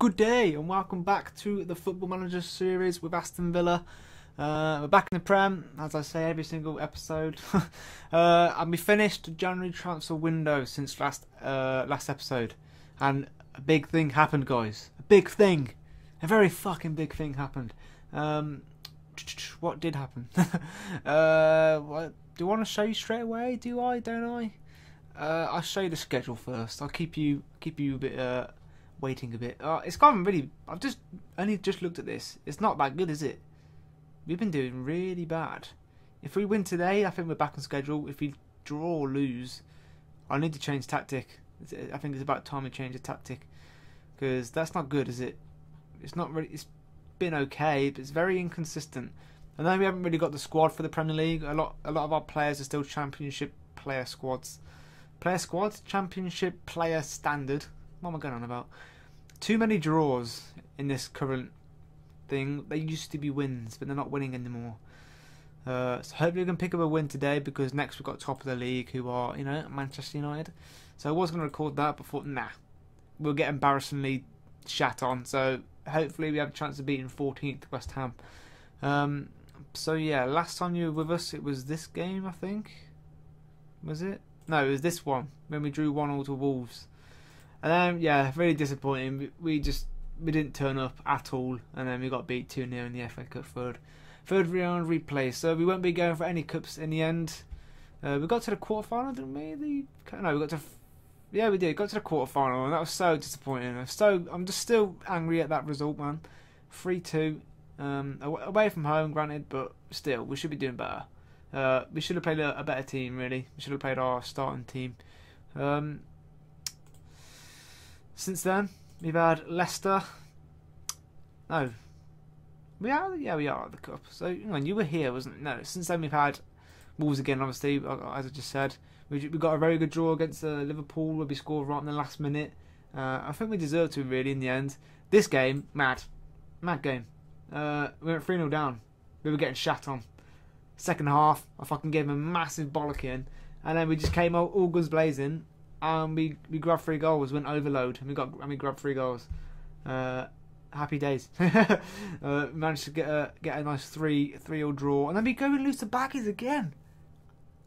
Good day and welcome back to the Football Manager series with Aston Villa. We're back in the Prem, as I say every single episode. And we finished the January transfer window since last episode, and a big thing happened, guys. A big thing, a very fucking big thing happened. What did happen? What, do you want to show you straight away? Do I? Don't I? I'll show you the schedule first. I'll keep you a bit waiting a bit. It's gone really. I've only just looked at this. It's not that good, is it? We've been doing really bad. If we win today, I think we're back on schedule. If we draw or lose, I need to change tactic. I think it's about time we change the tactic, because that's not good, is it? It's not really. It's been okay, but it's very inconsistent. I know we haven't really got the squad for the Premier League. A lot of our players are still Championship player squads. Championship player standard. What am I going on about? Too many draws in this current thing. They used to be wins, but they're not winning anymore. So hopefully we can pick up a win today, because next we've got top of the league, who are, Manchester United. So I was going to record that, but thought, nah, we'll get embarrassingly shat on. So hopefully we have a chance of beating 14th West Ham. So yeah, last time you were with us, it was this game, I think. Was it? No, it was this one, when we drew 1-1 to Wolves. And then, yeah, really disappointing. We didn't turn up at all, and then we got beat 2-0 in the FA Cup third round replay. So we won't be going for any cups in the end. We got to the quarterfinal, didn't we? No, we got to. Yeah, we did. Got to the quarterfinal, and that was so disappointing. I'm just still angry at that result, man. 3-2, away from home, granted, but still, we should be doing better. We should have played a better team, really. We should have played our starting team. Since then, we've had Leicester. No, we are at the cup. So you were here, wasn't it? No. Since then, we've had Wolves again. Obviously, as I just said, we got a very good draw against Liverpool, where we scored right in the last minute. I think we deserved to, really, in the end. This game, mad game. We went 3-0 down. We were getting shat on. Second half, I fucking gave him a massive bollocking, and then we just came out all guns blazing, and we grabbed 3 goals, went overload, and we grabbed 3 goals. Happy days. Managed to get a nice 3-3 draw, and then we go and lose to Baggies again.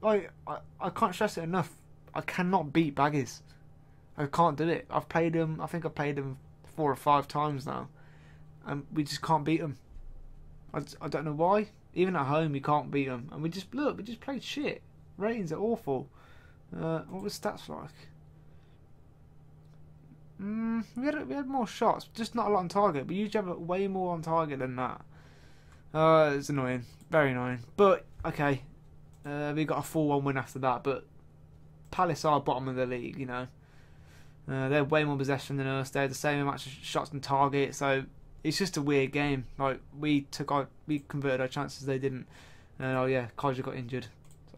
Like, I can't stress it enough. I cannot beat Baggies. I can't do it. I've played them. I think I've played them 4 or 5 times now, and we just can't beat them. I don't know why. Even at home, we can't beat them, and we just played shit. Ratings are awful. What was stats like? We had more shots, just not a lot on target. We usually have way more on target than that. It's annoying, very annoying. But okay, we got a 4-1 win after that. But Palace are bottom of the league, They're way more possession than us. They had the same amount of shots on target, so it's just a weird game. Like, we converted our chances, they didn't. And oh yeah, Kodja got injured.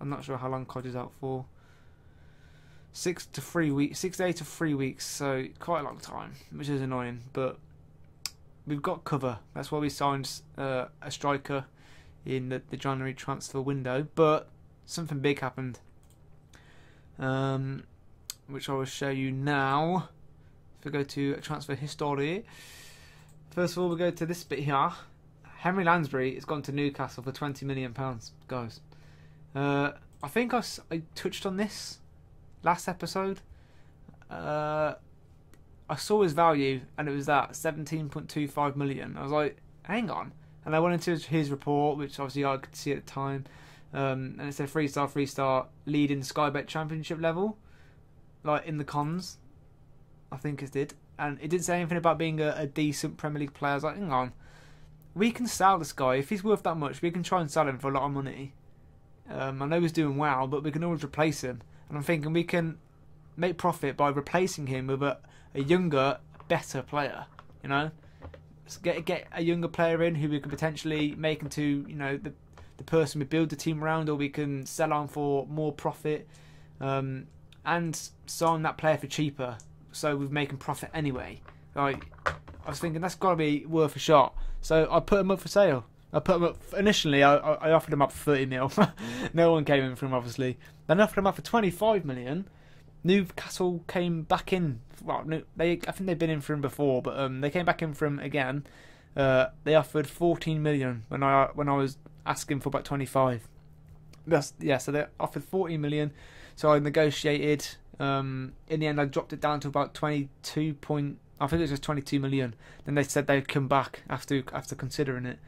I'm not sure how long Kodja's out for. 6 days to 3 weeks, so quite a long time, which is annoying. But we've got cover. That's why we signed a striker in the January transfer window. But something big happened, which I will show you now. If we go to transfer history, first of all, we go to this bit here. Henry Lansbury has gone to Newcastle for £20 million, guys. I think I touched on this last episode. I saw his value, and it was that 17.25 million. I was like, hang on. And I went into his report, which obviously I could see at the time, and it said 3-star, leading Sky Bet Championship level, like in the cons, I think it did. And it didn't say anything about being a decent Premier League player. I was like, hang on, we can sell this guy. If he's worth that much, we can try and sell him for a lot of money. I know he's doing well, but we can always replace him. And I'm thinking we can make profit by replacing him with a younger, better player. Let's get a younger player in who we could potentially make into the person we build the team around, or we can sell on for more profit, and sign that player for cheaper. So we're making profit anyway. Like, I was thinking that's got to be worth a shot. So I put him up for sale. I put him up initially. I offered him up for 30 mil. No one came in for him, obviously. Then I offered him up for 25 million, Newcastle came back in. Well, no, I think they've been in for him before, but they came back in for him again. They offered 14 million when I was asking for about 25. So they offered 14 million. So I negotiated. In the end, I dropped it down to about 22 point. I think it was just 22 million. Then they said they'd come back after considering it,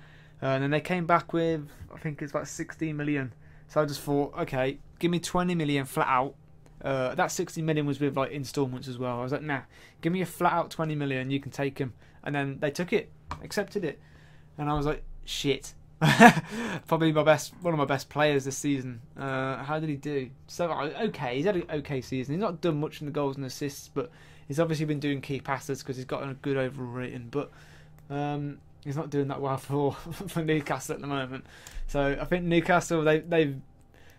and then they came back with, I think it's about 16 million. So I just thought, okay, give me 20 million flat out. That 60 million was with like instalments as well. I was like, nah, give me a flat out 20 million. You can take him. And then they took it, accepted it, and I was like, shit. Probably one of my best players this season. How did he do? So okay, he's had an okay season. He's not done much in the goals and assists, but he's obviously been doing key passes because he's got a good overall rating. But he's not doing that well for Newcastle at the moment. So I think Newcastle they've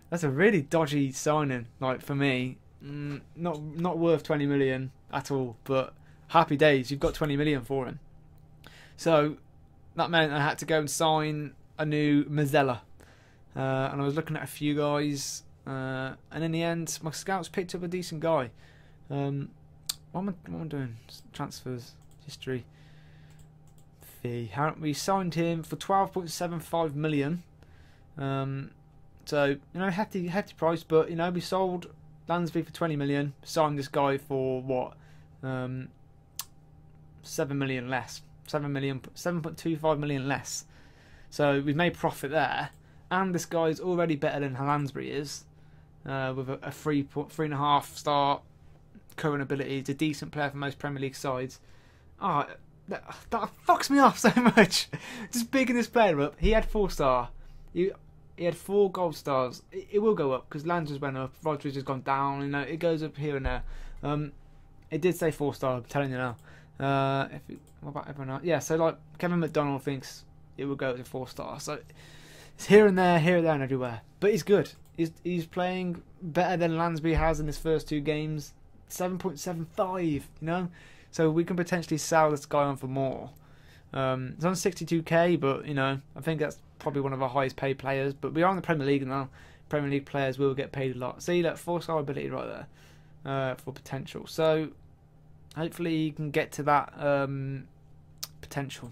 that's a really dodgy signing. Like for me, not worth 20 million at all. But happy days, you've got 20 million for him. So that meant I had to go and sign a new Mazzella. And I was looking at a few guys, and in the end, my scouts picked up a decent guy. What am I doing? Transfers, history, fee. We signed him for 12.75 million. So hefty price, but we sold Lansbury for 20 million. Signed this guy for what? 7 million less. 7.25 million less. So we've made profit there, and this guy's already better than Lansbury is, with a 3.5 star current ability. He's a decent player for most Premier League sides. That fucks me off so much. Just bigging this player up. He had 4-star. He had 4 gold stars. It will go up because Lansbury's went up. Rodgers has gone down. It goes up here and there. It did say 4-star. I'm telling you now. What about everyone else? Yeah, so like Kevin McDonald thinks it will go to 4-star. So it's here and there, and everywhere. But he's good. He's playing better than Lansbury has in his first 2 games. 7.75. So we can potentially sell this guy on for more. It's on 62k, but I think that's probably one of our highest paid players. But we are in the Premier League now. Premier League players will get paid a lot. See that 4-star ability right there for potential. So hopefully he can get to that potential,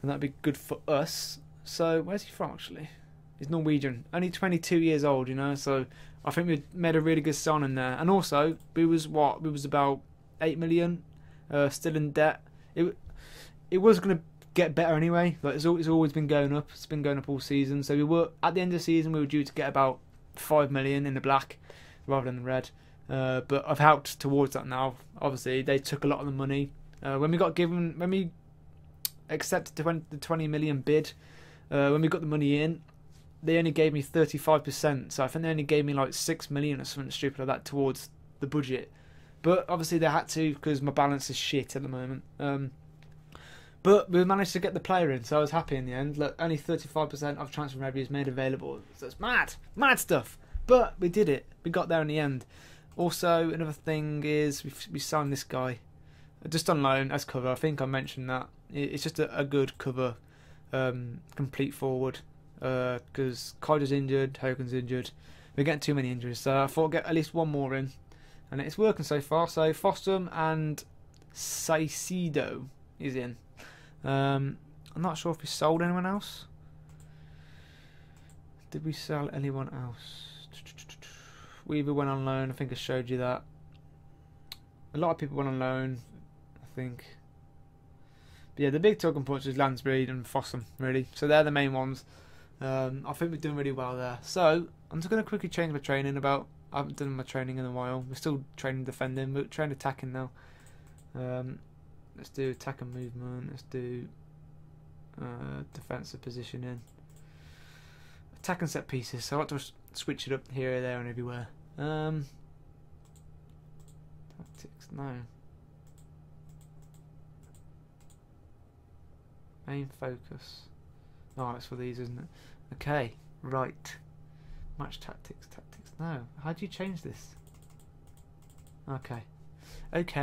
and that'd be good for us. So where's he from actually? He's Norwegian, only 22 years old. So I think we made a really good signing there. And also we was about 8 million still in debt. It was going to get better anyway. Like it's always been going up. It's been going up all season. So we were at the end of the season we were due to get about 5 million in the black rather than the red. But I've helped towards that now. Obviously, they took a lot of the money. When we accepted the 20 million bid, when we got the money in, they only gave me 35%. So I think they only gave me like 6 million or something stupid like that towards the budget. But obviously they had to because my balance is shit at the moment. But we managed to get the player in, so I was happy in the end. Look, only 35% of transfer revenue is made available. So it's mad stuff. But we did it. We got there in the end. Also, another thing is we signed this guy just on loan as cover. I think I mentioned that. It's just a good cover, complete forward, because Kaiser's injured, Hogan's injured. We're getting too many injuries, so I thought I'd get at least one more in, and it's working so far. So Fossum and Saicedo is in. I'm not sure if we sold anyone else. Did we sell anyone else? Weaver went on loan. I think I showed you that. A lot of people went on loan, I think. But yeah, the big talking points is Lansbury and Fossum, really. So they're the main ones. I think we're doing really well there. So I'm just going to quickly change my training. I haven't done my training in a while. We're still training defending. We're training attacking now. Let's do attack and movement. Let's do defensive positioning. Attack and set pieces. So I like to switch it up here, there, and everywhere. Tactics, no. Main focus. Oh, it's for these, isn't it? Okay, right. Match tactics, no. How do you change this? Okay. Right,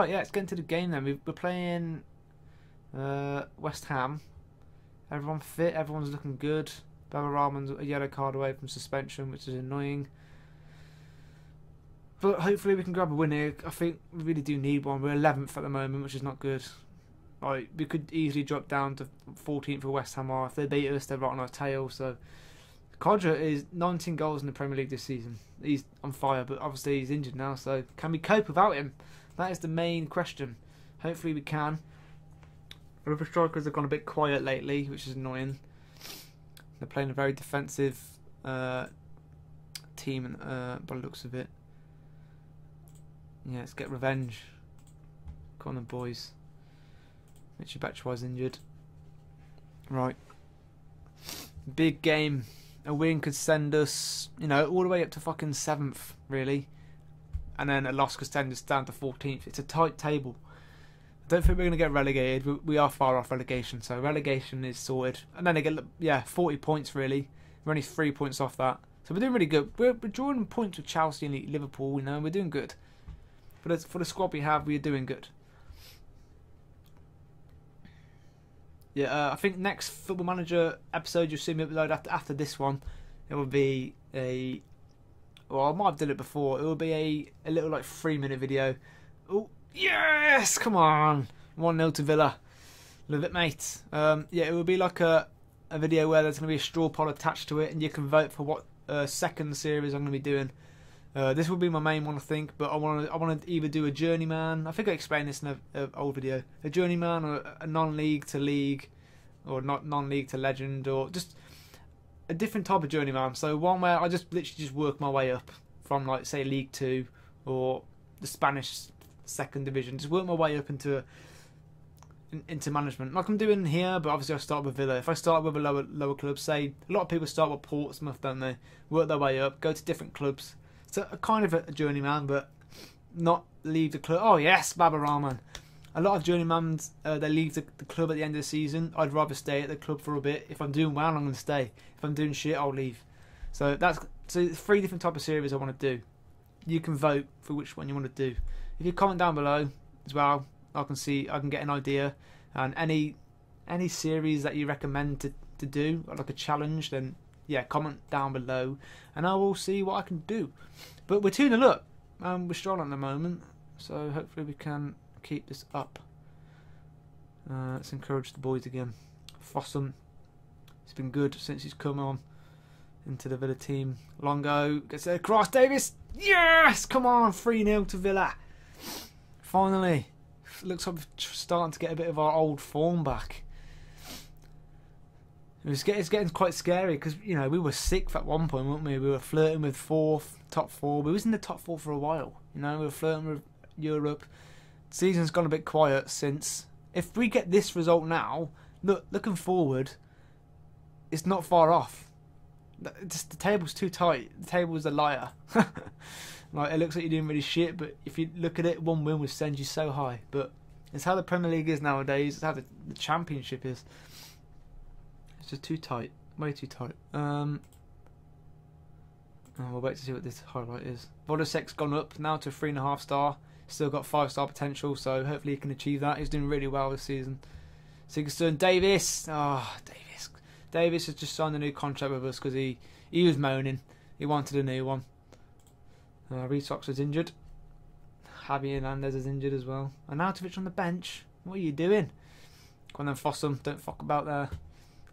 yeah, let's get into the game then. We're playing West Ham. Everyone fit, everyone's looking good. Baba Rahman's a yellow card away from suspension, which is annoying. But hopefully we can grab a win here. I think we really do need one. We're 11th at the moment, which is not good. Like, we could easily drop down to 14th for West Ham. Or if they beat us, they're right on our tail. So Kodra is 19 goals in the Premier League this season. He's on fire, but obviously he's injured now. So can we cope without him? That is the main question. Hopefully we can. The other strikers have gone a bit quiet lately, which is annoying. They're playing a very defensive team by the looks of it. Yeah, let's get revenge. Come on then, boys. Mitchie Batshuayi's injured. Right. Big game. A win could send us, you know, all the way up to fucking 7th, really. And then a loss could send us down to 14th. It's a tight table. I don't think we're going to get relegated. We are far off relegation, so relegation is sorted. And then they get, yeah, 40 points, really. We're only 3 points off that. So we're doing really good. We're drawing points with Chelsea and Liverpool, you know, we're doing good. For the squad we have, we're doing good. Yeah, I think next Football Manager episode you'll see me upload after this one. It will be a... Well, I might have done it before. It will be a little, like, 3-minute video. Oh, yes! Come on! 1-0 to Villa. Love it, mate. Yeah, it will be like a video where there's going to be a straw poll attached to it, and you can vote for what second series I'm going to be doing. This will be my main one, I think, but I want to either do a journeyman. I think I explained this in an old video. A journeyman, or a non-league to league, or not non-league to legend, or just a different type of journeyman. So one where I just literally just work my way up from, like, say, League 2 or the Spanish second division. Just work my way up into management, like I'm doing here. But obviously I start with Villa. If I start with a lower club, say a lot of people start with Portsmouth, don't they? Work their way up, go to different clubs. So a kind of a journeyman, but not leave the club. Oh yes, Baba Rahman. A lot of journeymans, they leave the club at the end of the season. I'd rather stay at the club for a bit. If I'm doing well, I'm going to stay. If I'm doing shit, I'll leave. So that's 3 different type of series I want to do. You can vote for which one you want to do. If you comment down below as well, I can get an idea. And any series that you recommend to do, like a challenge, then yeah, comment down below, and I will see what I can do. But we're 2-0 up. We're strong at the moment, so hopefully we can keep this up. Let's encourage the boys again. Fossum, he's been good since he's come on into the Villa team. Longo gets it across. Davis, yes! Come on, 3-0 to Villa. Finally, looks like we're starting to get a bit of our old form back. It's getting quite scary because, you know, we were 6th at one point, weren't we? We were flirting with 4th, top 4. We was in the top 4 for a while. You know, we were flirting with Europe. Season's gone a bit quiet since. If we get this result now, looking forward, it's not far off. Just the table's too tight. The table's a liar. Like, it looks like you're doing really shit, but if you look at it, 1 win would send you so high. But it's how the Premier League is nowadays. It's how the Championship is. It's just too tight. Way too tight. We'll wait to see what this highlight is. Vodosek's gone up now to 3.5 star. Still got 5-star potential, so hopefully he can achieve that. He's doing really well this season. Sigurdsson, Davis. Oh, Davis. Davis has just signed a new contract with us because he was moaning. He wanted a new one. Reece Ox was injured. Javi Hernandez is injured as well. And Arnautovic on the bench. What are you doing? Go on then, Fossum. Don't fuck about there.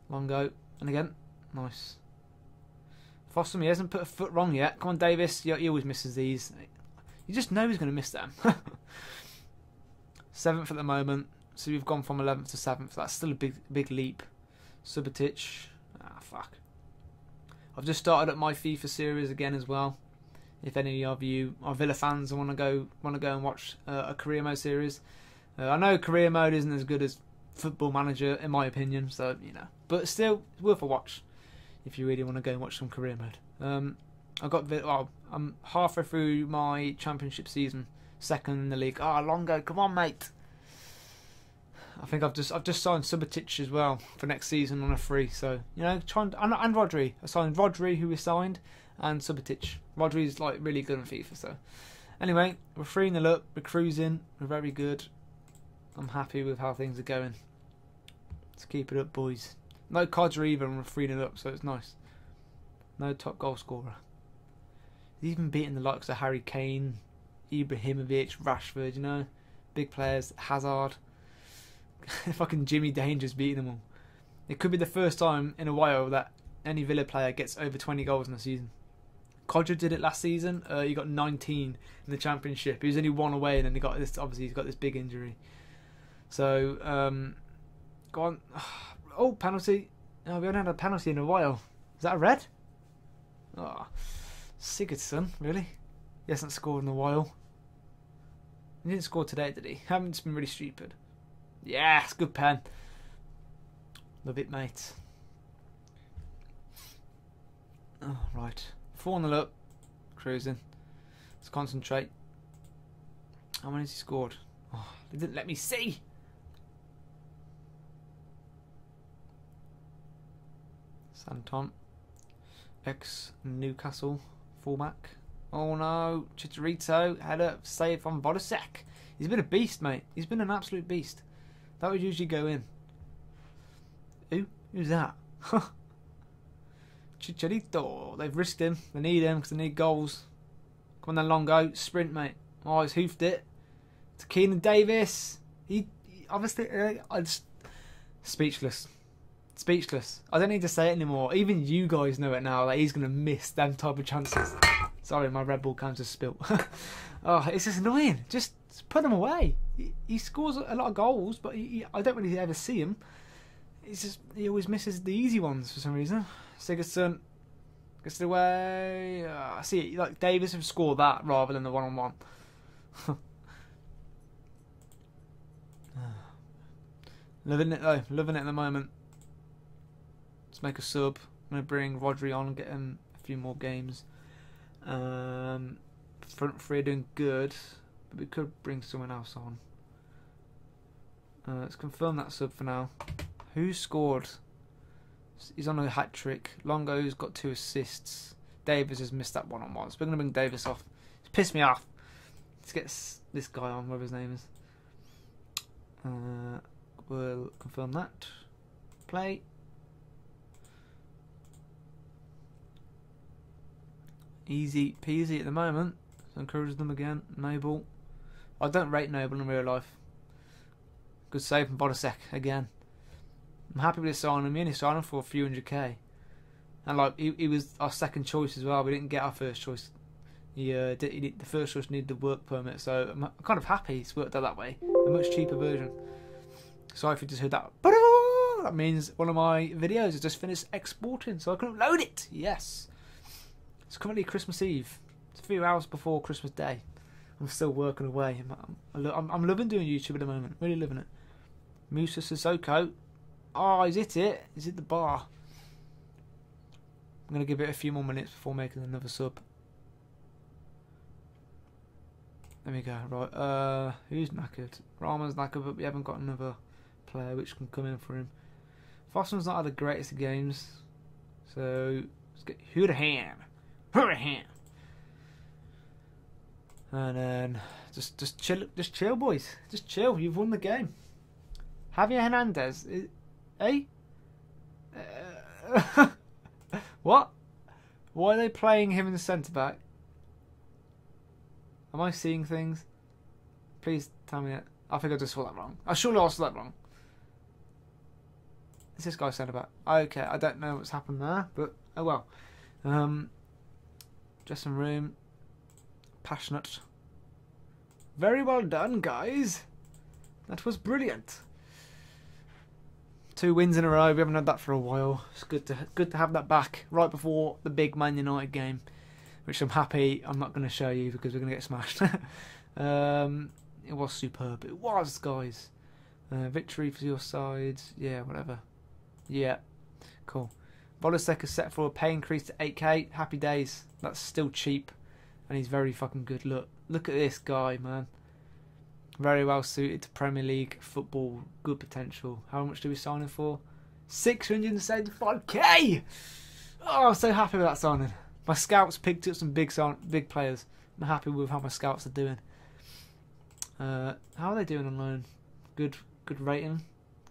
Longo. And again. Nice. Fossum, he hasn't put a foot wrong yet. Come on, Davis. He always misses these. You just know he's going to miss them. 7th at the moment. So we've gone from 11th to 7th. That's still a big leap. Subotic. Ah, fuck. I've just started up my FIFA series again as well. If any of you are Villa fans and want to go and watch a career mode series, I know career mode isn't as good as Football Manager in my opinion, so you know, but still it's worth a watch if you really want to go and watch some career mode. I'm halfway through my Championship season, 2nd in the league. Ah, Longo, come on, mate. I think I've just signed Subotic as well for next season on a free. So you know, and Rodri. I signed Rodri, who we signed, and Subotic. Rodri's like really good on FIFA. So anyway, we're 3-0 up. We're cruising. We're very good. I'm happy with how things are going. Let's keep it up, boys. No Kodra either, and we're 3-0 up, so it's nice. No top goal scorer. He's even beating the likes of Harry Kane, Ibrahimovic, Rashford, you know, big players, Hazard. Fucking Jimmy Danger's beating them all. It could be the first time in a while that any Villa player gets over 20 goals in a season. Codger did it last season. He got 19 in the Championship. He was only one away, and then he got this. Obviously, he's got this big injury. So, go on. Oh, penalty. Oh, we haven't had a penalty in a while. Is that a red? Oh, Sigurdsson, really? He hasn't scored in a while. He didn't score today, did he? Haven't just been really stupid. Yes, good pen. Love it, mate. Oh, right. 4-0 up. Cruising. Let's concentrate. How many has he scored? Oh, they didn't let me see. Santon. Ex-Newcastle fullback. Oh no. Chicharito. Header. Save from Bodisek. He's been a beast, mate. He's been an absolute beast. That would usually go in. Who's that? Chicharito. They've risked him. They need him because they need goals. Come on then, Longo. Sprint, mate. Oh, he's hoofed it. To Keenan Davis. He obviously... I just... Speechless. Speechless. I don't need to say it anymore. Even you guys know it now that he's going to miss them type of chances. Sorry, my Red Bull can just spilt. Oh, it's just annoying. Just put him away. He scores a lot of goals, but I don't really ever see him. It's just he always misses the easy ones for some reason. Sigurdsson gets it away. I see, like Davis have scored that rather than the one-on-one. Loving it though. Loving it at the moment. Let's make a sub. I'm going to bring Rodri on and get him a few more games. Front three are doing good, but we could bring someone else on. Let's confirm that sub for now. Who scored? He's on a hat trick. Longo's got 2 assists. Davis has missed that one-on-one. So we're going to bring Davis off. It's pissed me off. Let's get this guy on, whatever his name is. We'll confirm that. Play. Easy peasy at the moment. So encourage them again. Noble. I don't rate Noble in real life. Good save from Bodisek again. I'm happy with his signing. We only signed him for a few 100k. And like he was our second choice as well. We didn't get our first choice. The first choice needed the work permit, so I'm kind of happy it's worked out that way. A much cheaper version. Sorry if you just heard that. That means one of my videos has just finished exporting, so I can upload it. Yes. It's currently Christmas Eve. It's a few hours before Christmas Day. I'm still working away. I'm loving doing YouTube at the moment. Really loving it. Musa Sissoko. Oh, he's hit it. He's hit the bar. I'm going to give it a few more minutes before making another sub. There we go. Right. Who's knackered? Rama's knackered, but we haven't got another player which can come in for him. Fossman's not had the greatest of games. So, let's get Hurahan. Hurahan. And then, just chill, boys. Just chill. You've won the game. Javier Hernandez. Eh? What? Why are they playing him in the centre back? Am I seeing things? Please tell me that. I think I just saw that wrong. I surely I saw that wrong. Is this guy centre back? Okay, I don't know what's happened there, but oh well. Dressing room. Passionate. Very well done, guys. That was brilliant. 2 wins in a row. We haven't had that for a while. It's good to have that back right before the big Man United game, which I'm happy I'm not going to show you because we're going to get smashed. It was superb. It was, guys. Victory for your side. Yeah, whatever. Yeah, cool. Bodisek is set for a pay increase to 8k. Happy days. That's still cheap, and he's very fucking good. Look at this guy, man. Very well suited to Premier League football. Good potential. How much do we sign him for? 675k! Oh, I'm so happy with that signing. My scouts picked up some big players. I'm happy with how my scouts are doing. How are they doing on loan? Good rating.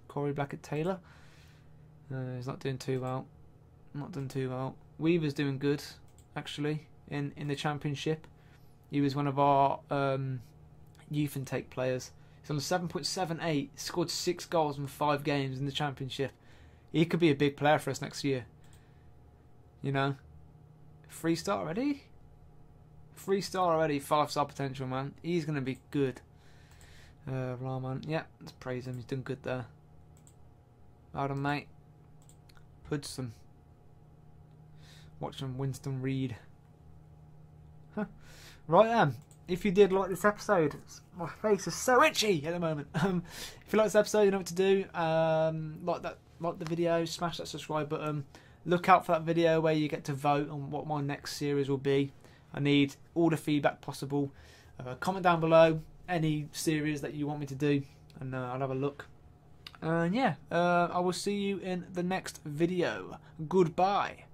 Corey Blackett-Taylor. He's not doing too well. Not done too well. Weaver's doing good, actually. in the Championship. He was one of our youth intake players. He's on a 7.78. Scored 6 goals in 5 games in the Championship. He could be a big player for us next year. You know, 3-star already. 3-star already. 5-star potential, man. He's gonna be good. Rahman, yeah, let's praise him. He's done good there. Well done, mate. Hudson. Watching Winston Reid. Huh. Right then. If you did like this episode, my face is so itchy at the moment. If you like this episode, you know what to do. Like the video, smash that subscribe button. Look out for that video where you get to vote on what my next series will be. I need all the feedback possible. Comment down below any series that you want me to do, and I'll have a look. And yeah, I will see you in the next video. Goodbye.